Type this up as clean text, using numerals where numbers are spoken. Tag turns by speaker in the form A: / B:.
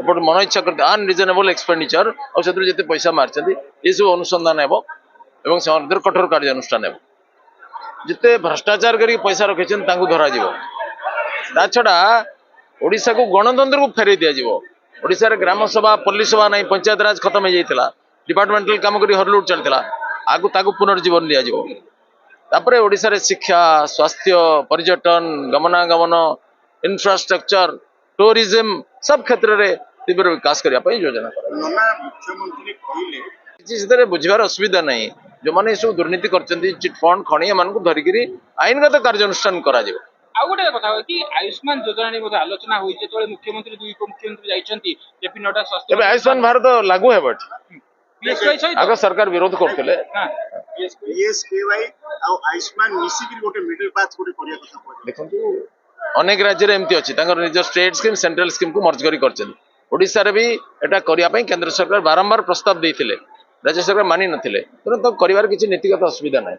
A: एपट मन इच्छा करते अनरिजनेबल एक्सपेंडिचर और जिते पैसा मार्चंती ये सब अनुसंधान हेब एवं से कठोर कार्यानुष्ठान हेब जिते भ्रष्टाचार कर पैसा रखी धरा ता छड़ा ओडिशा को गणतंत्र को फेरई दिज्व ओडिशा रे ग्राम सभा पल्ली सभा नहीं पंचायत राज खत्म हो जाता डिपार्टमेंटल काम कर हरलुट चलता आगु ताकू पुनर्जीवन दिज्व तापर ओडिशा रे शिक्षा स्वास्थ्य पर्यटन गमनागमन इंफ्रास्ट्रक्चर टूरिज्म सब क्षेत्र में तीव्र विकास करने योजना कर बुझार असुविधा नहीं जो मैंने सब दुर्नीति कर चिटफंड खणी एम धरिक आईनगत कार्यानुष्ठान करा
B: आउ गोटे कथा कि आयुष्मान योजना ने बोध आलोचना होई जे तोले मुख्यमंत्री दुई उपमुख्यमंत्री जाइछंती जेपी नड्डा स्वास्थ्य
A: एबे आयुष्मान भारत लागू हेबट
B: पीएसके सहित
A: आगे सरकार विरोध करथिले
C: पीएसकेवाई आ आयुष्मान मिसिक गोटे मिडिल पाथ गोटे करिया कथा कहले
A: देखंतु अनेक राज्य रे एमती अछि तांकर निज स्टेट स्कीम सेंट्रल स्कीम को मर्ज करी करछन ओडिसा रे भी एटा करिया पई केंद्र सरकार बारंबार प्रस्ताव देथिले राज्य सरकार मानि नथिले तो करिवार किछि नीतिगत असुविधा नै।